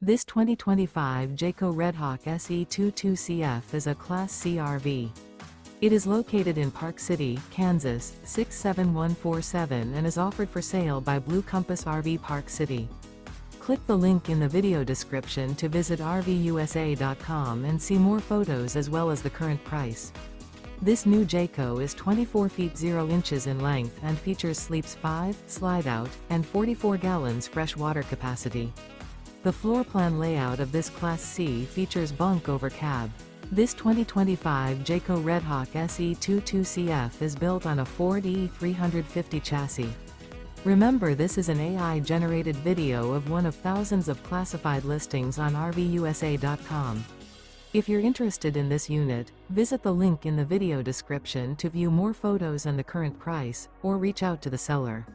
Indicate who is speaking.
Speaker 1: This 2025 Jayco Redhawk SE 22CF is a Class C RV. It is located in Park City, Kansas, 67147 and is offered for sale by Blue Compass RV Park City. Click the link in the video description to visit RVUSA.com and see more photos as well as the current price. This new Jayco is 24 feet 0 inches in length and features sleeps 5, slide-out, and 44 gallons fresh water capacity. The floor plan layout of this Class C features bunk over cab. This 2025 Jayco Redhawk SE 22CF is built on a Ford E350 chassis. Remember, this is an AI-generated video of one of thousands of classified listings on RVUSA.com. If you're interested in this unit, visit the link in the video description to view more photos and the current price, or reach out to the seller.